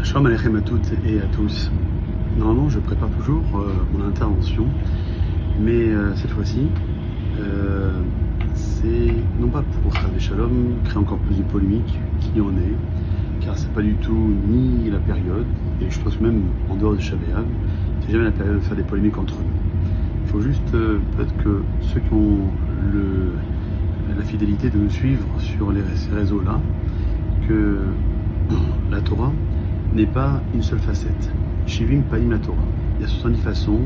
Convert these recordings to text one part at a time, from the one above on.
Shalom Aleichem à toutes et à tous. Normalement, je prépare toujours mon intervention, mais cette fois-ci, c'est non pas pour Chavé Shalom créer encore plus de polémique qu'il y en est, car c'est pas du tout ni la période, et je pense que même en dehors de Shavuot, c'est jamais la période de faire des polémiques entre nous. Il faut juste peut-être que ceux qui ont la fidélité de nous suivre sur ces réseaux-là, que la Torah n'est pas une seule facette. Shivim Panim la Torah. Il y a 70 façons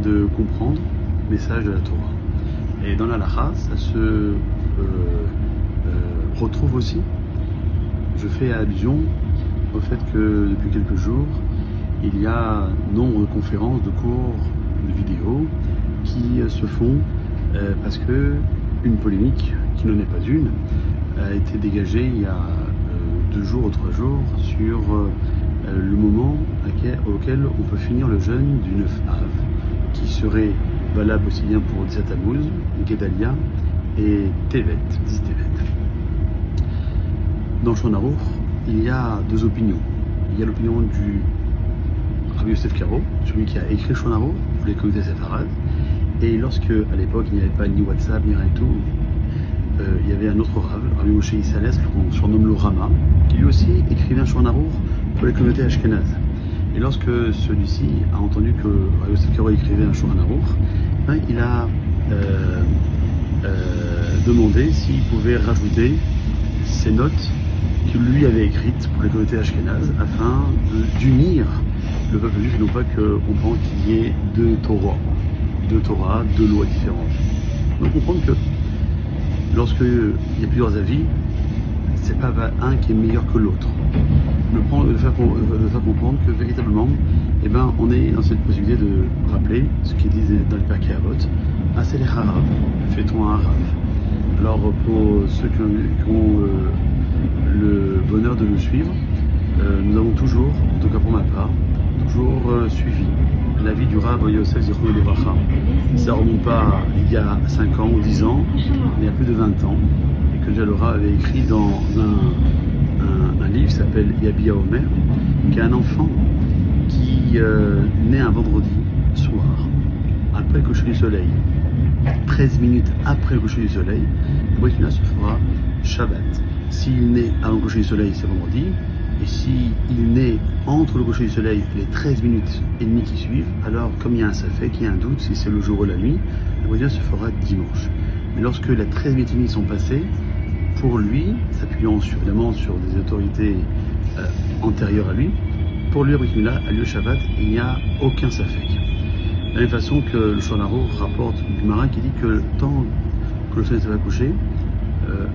de comprendre le message de la Torah. Et dans la Halacha, ça se retrouve aussi. Je fais allusion au fait que depuis quelques jours, il y a nombre de conférences, de cours, de vidéos qui se font parce que une polémique, qui n'en est pas une, a été dégagée il y a 2 jours ou 3 jours sur le moment auquel on peut finir le jeûne du 9 Av, qui serait valable aussi bien pour 17 Tammuz, Gedalia et Tevet, 10 Tevet. Dans Shulchan Aruch, il y a 2 opinions. Il y a l'opinion du Rabbi Yosef Karo, celui qui a écrit Shulchan Aruch pour les communautés séfarades, et lorsque à l'époque il n'y avait pas ni WhatsApp ni rien et tout, il y avait un autre Rav, Rabbi Moshe Isales, qu'on surnomme le Rama, qui lui aussi écrivait un Shulchan Aruch pour les communautés ashkénazes. Et lorsque celui-ci a entendu que Rabbi Yosef Karo écrivait un Shulchan Aruch, il a demandé s'il pouvait rajouter ces notes qu'il lui avait écrites pour les communautés ashkénazes afin d'unir le peuple juif, non pas qu'on pense qu'il y ait 2 Torah, 2 lois différentes. Donc comprendre que lorsqu'il y a plusieurs avis, c'est pas un qui est meilleur que l'autre. De faire comprendre que véritablement, on est dans cette possibilité de rappeler ce qu'ils disent dans le Pirkei Avot, Aseh Harav, fais-toi un Rav. Alors pour ceux qui ont le bonheur de nous suivre, nous avons toujours, en tout cas pour ma part, suivi l'avis du Rav Yosef Zichrono Livracha. Ça remonte pas il y a 5 ans ou 10 ans, mais il y a plus de 20 ans, et que déjà le Rav avait écrit dans un livre qui s'appelle Yabia Omer, qui est un enfant qui naît un vendredi soir, après le coucher du soleil. 13 minutes après le coucher du soleil, le Brit Mila se fera Shabbat. S'il naît avant le coucher du soleil, c'est vendredi. Et s'il naît entre le coucher du soleil et les 13 minutes et demie qui suivent, alors comme il y a un safek, il y a un doute si c'est le jour ou la nuit, le Brit Mila se fera dimanche. Mais lorsque les 13 minutes et demie sont passées, pour lui, s'appuyant évidemment sur des autorités antérieures à lui, pour lui, le Brit Mila a lieu Shabbat, il n'y a aucun safek. De la même façon que le Shulchan Aruch rapporte du Marin qui dit que le temps que le soleil se va coucher,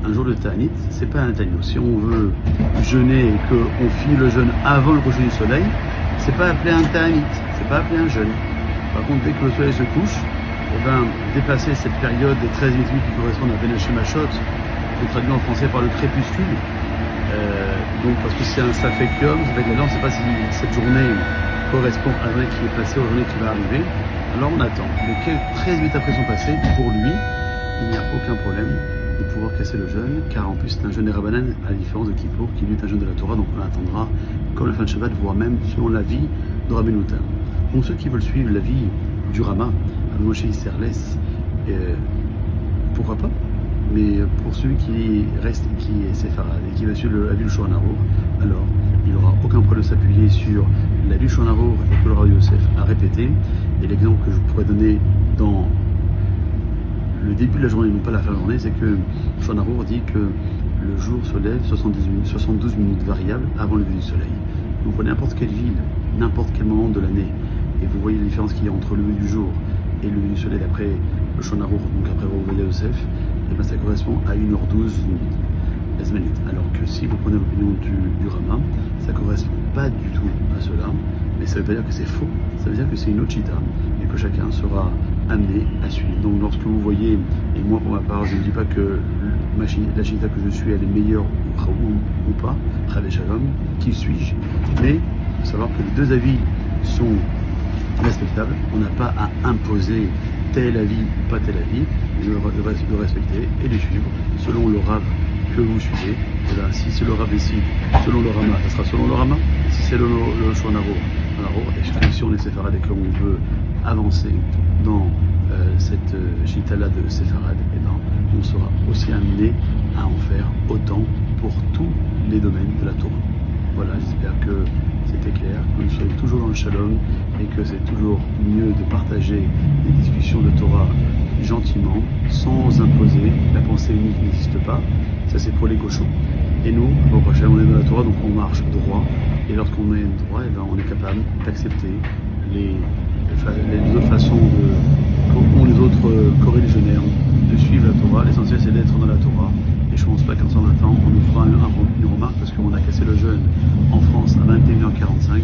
un jour de Ta'anit, c'est pas un Ta'anit. Si on veut jeûner et qu'on finit le jeûne avant le coucher du soleil, c'est pas appelé un Ta'anit, c'est pas appelé un jeûne. Par contre, dès que le soleil se couche, dépasser cette période des 13 minutes qui correspondent à Ben Hashemashot, qu'on traduit en français par le crépuscule, donc parce que c'est un Safekium, c'est on ne sait pas si cette journée correspond à la journée qui est passée, aux journées qui va arriver, alors on attend. Mais 13 minutes après sont passées, pour lui, il n'y a aucun problème de pouvoir casser le jeûne, car en plus c'est un jeûne des Rabbanan, à la différence de Kippour, qui lui est un jeûne de la Torah, donc on attendra comme la fin de Shabbat, voire même selon l'avis de Rabbi Nouta. Donc ceux qui veulent suivre l'avis du Rama, Rabbi Moshe Isserles, pourquoi pas? Mais pour celui qui reste, qui est séfarade et qui va suivre l'avis du Shulchan Aruch, alors il n'aura aucun problème de s'appuyer sur l'avis du Shulchan Aruch et que le Rav Yosef a répété. Et l'exemple que je pourrais donner dans le début de la journée, non pas la fin de la journée, c'est que Shulchan Aruch dit que le jour se lève 72 minutes variables avant le lever du soleil. Donc pour n'importe quelle ville, n'importe quel moment de l'année, et vous voyez la différence qu'il y a entre le lever du jour et le lever du soleil après le Shulchan Aruch, donc après Rav Yosef, et ça correspond à 1h12 minutes. Alors que si vous prenez l'opinion du Rama, ça ne correspond pas du tout à cela, mais ça ne veut pas dire que c'est faux, ça veut dire que c'est une autre chita, et que chacun sera amené à suivre. Donc lorsque vous voyez, et moi pour ma part, je ne dis pas que la chita que je suis elle est meilleure ou pas, Chavé Shalom, qui suis-je? Mais il faut savoir que les 2 avis sont respectables, on n'a pas à imposer tel avis ou pas tel avis, de le respecter et de suivre selon le Rav que vous suivez, Et là, si c'est le Rav ici, selon le Rama, ça sera selon le Rama. Si c'est le Shonaro, et si on est séfarade et qu'on veut avancer dans cette chita-là de séfarade, et ben, on sera aussi amené à en faire autant pour tous les domaines de la Torah. Voilà, j'espère que c'était clair, que nous soyons toujours dans le shalom et que c'est toujours mieux de partager des discussions de Torah gentiment, sans imposer. La pensée unique n'existe pas, ça c'est pour les cochons. Et nous, au prochain, on est dans la Torah, donc on marche droit. Et lorsqu'on est droit, et ben, on est capable d'accepter les autres façons qu'ont les autres coreligionnaires de suivre la Torah. L'essentiel c'est d'être dans la Torah. Et je ne pense pas qu'en 120 ans, on nous fera une remarque parce qu'on a cassé le jeûne en France à 21h45.